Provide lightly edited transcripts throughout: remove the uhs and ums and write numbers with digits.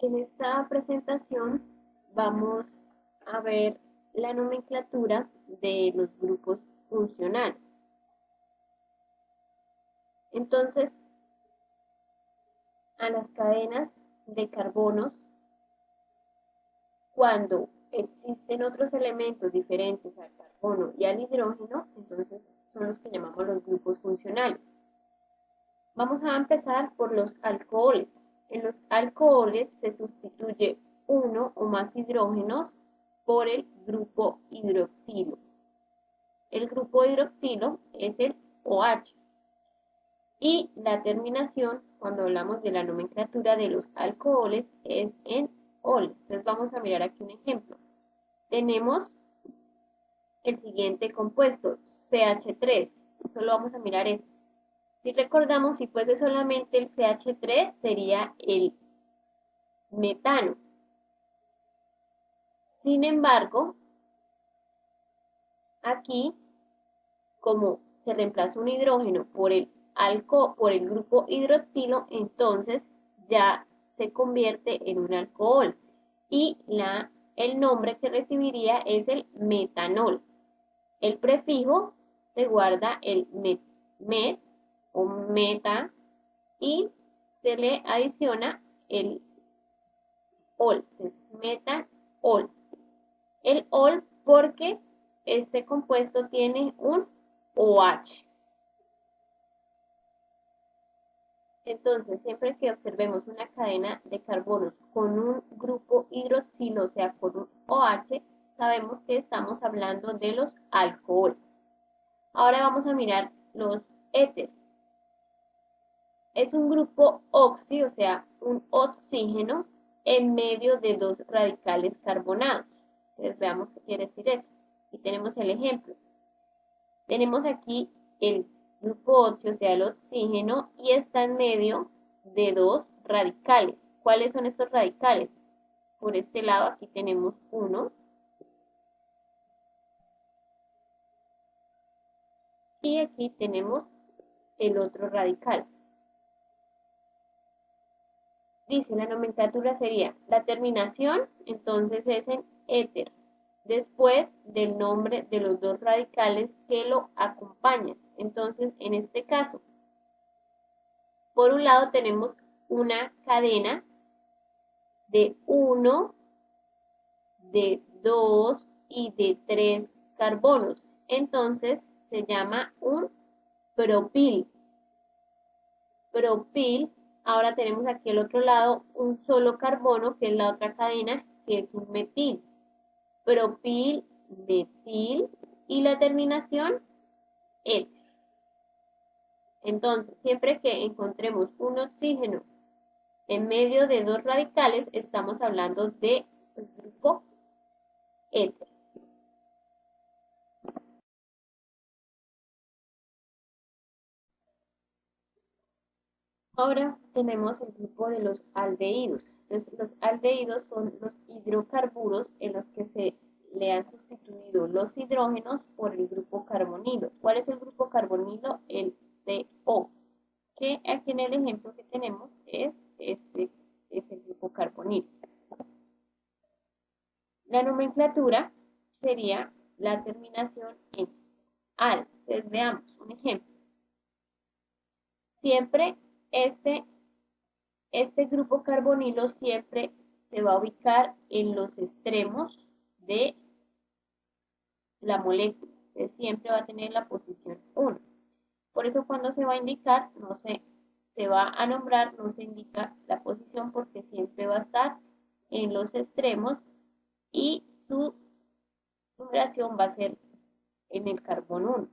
En esta presentación vamos a ver la nomenclatura de los grupos funcionales. Entonces, a las cadenas de carbonos, cuando existen otros elementos diferentes al carbono y al hidrógeno, entonces son los que llamamos los grupos funcionales. Vamos a empezar por los alcoholes. En los alcoholes se sustituye uno o más hidrógenos por el grupo hidroxilo. El grupo hidroxilo es el OH. Y la terminación, cuando hablamos de la nomenclatura de los alcoholes, es en OL. Entonces vamos a mirar aquí un ejemplo. Tenemos el siguiente compuesto, CH3. Solo vamos a mirar esto. Si recordamos, si fuese solamente el CH3, sería el metano. Sin embargo, aquí, como se reemplaza un hidrógeno por el grupo hidroxilo, entonces ya se convierte en un alcohol. Y el nombre que recibiría es el metanol. El prefijo se guarda el met o meta y se le adiciona el ol, metanol. El ol porque este compuesto tiene un OH. Entonces, siempre que observemos una cadena de carbonos con un grupo hidroxilo, o sea, con un OH, sabemos que estamos hablando de los alcoholes. Ahora vamos a mirar los éteres. Es un grupo oxi, o sea, un oxígeno en medio de dos radicales carbonados. Entonces, veamos qué quiere decir eso. Y tenemos el ejemplo. Tenemos aquí el grupo oxi, o sea, el oxígeno, y está en medio de dos radicales. ¿Cuáles son estos radicales? Por este lado aquí tenemos uno. Y aquí tenemos el otro radical. Dice, la nomenclatura sería, la terminación, entonces es en éter, después del nombre de los dos radicales que lo acompañan. Entonces, en este caso, por un lado tenemos una cadena de 1, de 2 y de 3 carbonos. Entonces, se llama un propil. Propil. Ahora tenemos aquí al otro lado un solo carbono, que es la otra cadena, que es un metil. Propil, metil, y la terminación, éter. Entonces, siempre que encontremos un oxígeno en medio de dos radicales, estamos hablando del grupo éter. Ahora tenemos el grupo de los aldehídos. Entonces, los aldehídos son los hidrocarburos en los que se le han sustituido los hidrógenos por el grupo carbonilo. ¿Cuál es el grupo carbonilo? El CO, que aquí en el ejemplo que tenemos es el grupo carbonilo. La nomenclatura sería la terminación en al. Entonces, veamos un ejemplo. Siempre este grupo carbonilo siempre se va a ubicar en los extremos de la molécula. Entonces, siempre va a tener la posición 1. Por eso cuando se va a indicar, se va a nombrar, no se indica la posición porque siempre va a estar en los extremos y su numeración va a ser en el carbono 1.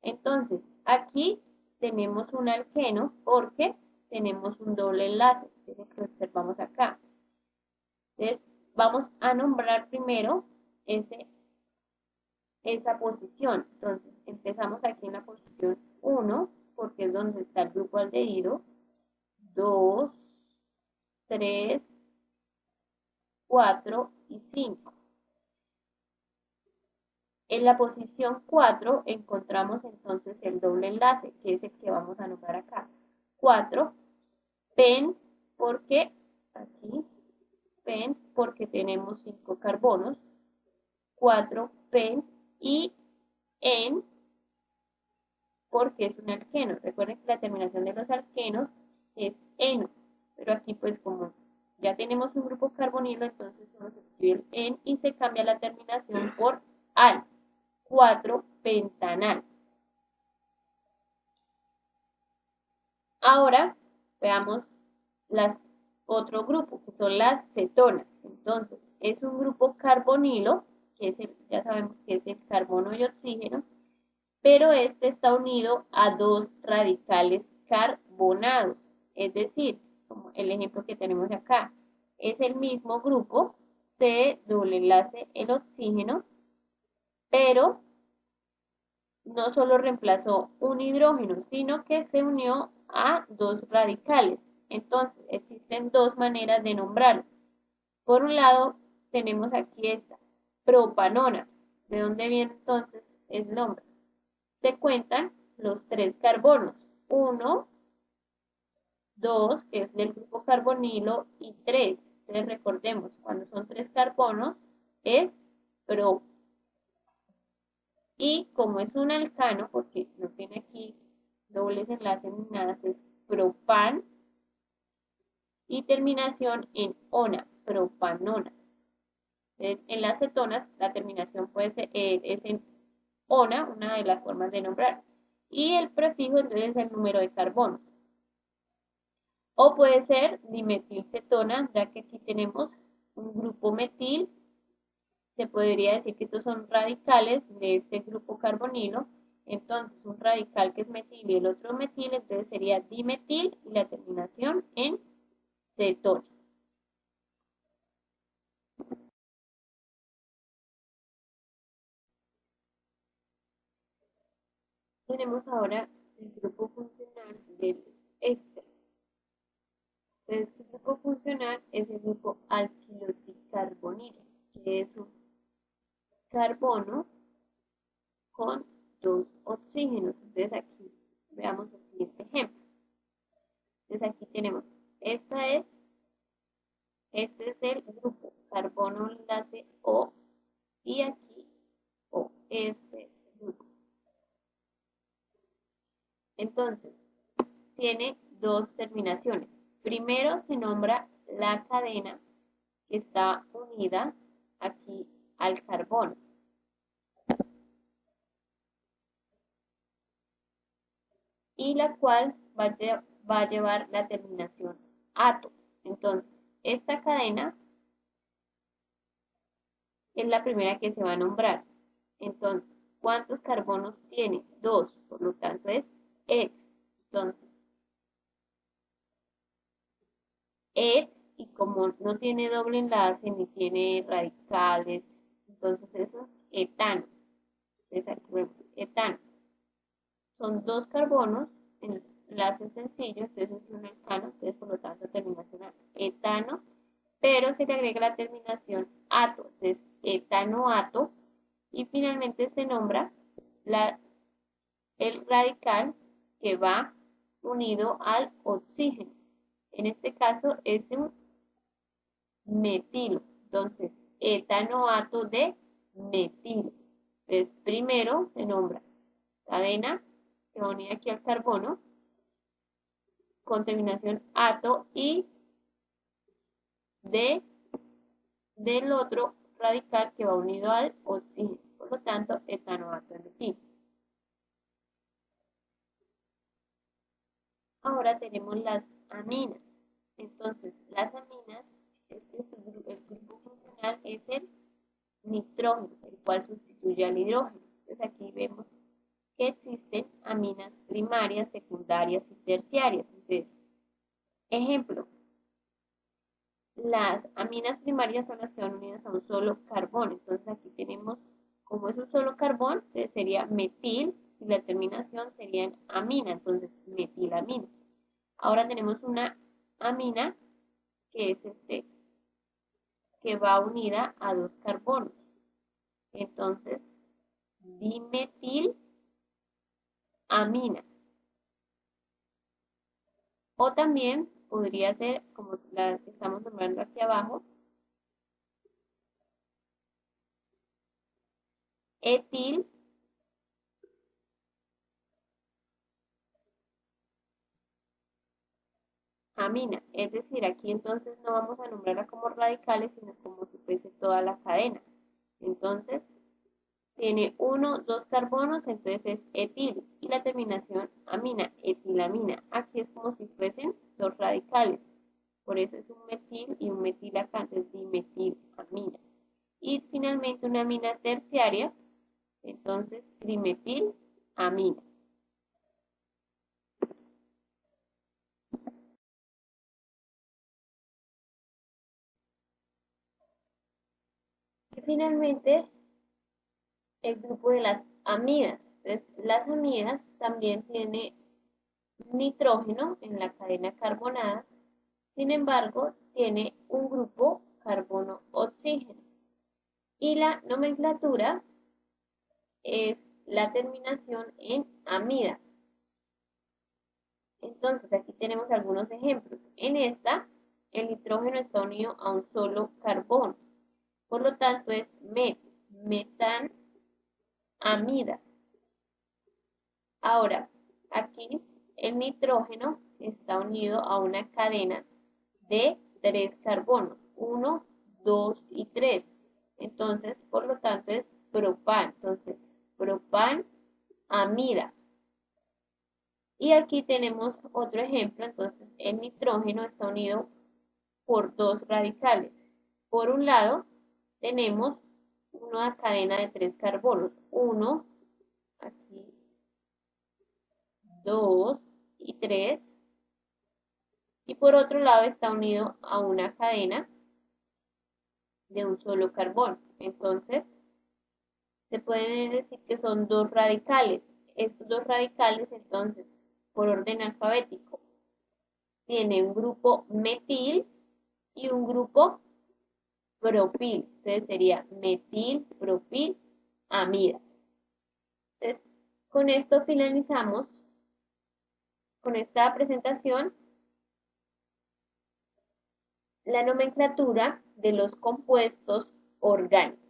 Entonces, aquí tenemos un alqueno porque tenemos un doble enlace, que es lo que observamos acá. Entonces, vamos a nombrar primero esa posición. Entonces, empezamos aquí en la posición 1, porque es donde está el grupo aldehído. 2, 3, 4 y 5. En la posición 4 encontramos entonces el doble enlace, que es el que vamos a nombrar acá. 4, pen, porque aquí pent porque tenemos 5 carbonos, 4 pent y en porque es un alqueno. Recuerden que la terminación de los alquenos es eno, pero aquí pues como ya tenemos un grupo carbonilo, entonces solo se escribe el en y se cambia la terminación por al, 4-pentanal. Ahora veamos otro grupo, que son las cetonas. Entonces, es un grupo carbonilo, que es ya sabemos que es el carbono y oxígeno, pero este está unido a dos radicales carbonados. Es decir, como el ejemplo que tenemos acá, es el mismo grupo, C doble enlace el oxígeno, pero no solo reemplazó un hidrógeno, sino que se unió a dos radicales. Entonces, existen dos maneras de nombrarlo. Por un lado, tenemos aquí esta, propanona. ¿De dónde viene entonces el nombre? Se cuentan los 3 carbonos. 1, 2, que es del grupo carbonilo, y 3. Entonces recordemos, cuando son 3 carbonos, es pro. Y como es un alcano, porque no tiene aquí dobles enlaces ni nada, es propan y terminación en ona, propanona. Entonces, en las cetonas la terminación puede ser, es en ona, una de las formas de nombrar. Y el prefijo entonces es el número de carbono. O puede ser dimetilcetona, ya que aquí tenemos un grupo metil. Se podría decir que estos son radicales de este grupo carbonilo. Entonces, un radical que es metil y el otro metil, entonces sería dimetil y la terminación en cetona. Tenemos ahora el grupo funcional de los ésteres. Entonces, su grupo funcional es el grupo alquiloticarbonilo, que es un carbono con 2 oxígenos. Entonces, aquí veamos el siguiente ejemplo. Entonces, aquí tenemos, este es el grupo carbono enlace O y aquí O, este grupo. Entonces, tiene dos terminaciones. Primero se nombra la cadena que está unida aquí al carbono. Y la cual va a llevar la terminación ato. Entonces, esta cadena es la primera que se va a nombrar. Entonces, ¿cuántos carbonos tiene? 2, por lo tanto es et. Entonces, et, y como no tiene doble enlace ni tiene radicales, entonces eso es etano. Entonces aquí vemos etano. Son 2 carbonos, en enlace sencillo, entonces es un alcano, entonces por lo tanto terminación etano, pero se le agrega la terminación ato, entonces etanoato, y finalmente se nombra el radical que va unido al oxígeno. En este caso es un metilo. Entonces, etanoato de metilo. Entonces, primero se nombra cadena que va unida aquí al carbono con terminación ato y del otro radical que va unido al oxígeno. Por lo tanto, etanoato de metilo. Ahora tenemos las aminas. Entonces, las aminas, el grupo funcional es el nitrógeno, el cual sustituye al hidrógeno. Entonces, aquí vemos que existen aminas primarias, secundarias y terciarias. Entonces, ejemplo, las aminas primarias son las que van unidas a un solo carbón. Entonces, aquí tenemos, como es un solo carbón, sería metil y la terminación sería en amina, entonces metilamina. Ahora tenemos una amina que es que va unida a 2 carbonos. Entonces, dimetilamina. O también podría ser, como la que estamos nombrando aquí abajo, etilamina. Es decir, aquí entonces no vamos a nombrarla como radicales, sino como si fuese toda la cadena. Entonces, tiene 1, 2 carbonos, entonces es etil, y la terminación amina, etilamina. Aquí es como si fuesen dos radicales, por eso es un metil y un metil acá, entonces dimetilamina. Y finalmente una amina terciaria, entonces trimetilamina. Y finalmente, el grupo de las amidas. Entonces, las amidas también tienen nitrógeno en la cadena carbonada, sin embargo, tiene un grupo carbono-oxígeno. Y la nomenclatura es la terminación en amida. Entonces, aquí tenemos algunos ejemplos. En esta, el nitrógeno está unido a un solo carbono. Por lo tanto, es metanamida. Ahora, aquí el nitrógeno está unido a una cadena de 3 carbonos, 1, 2 y 3. Entonces, por lo tanto, es propan. Entonces, propanamida. Y aquí tenemos otro ejemplo. Entonces, el nitrógeno está unido por dos radicales. Por un lado, tenemos una cadena de 3 carbonos. 1, aquí, 2 y 3. Y por otro lado está unido a una cadena de un solo carbón. Entonces, se puede decir que son dos radicales. Estos dos radicales, entonces, por orden alfabético, tienen un grupo metil y un grupo propil. Entonces sería metil, propil, amida. Entonces, con esto finalizamos con esta presentación la nomenclatura de los compuestos orgánicos.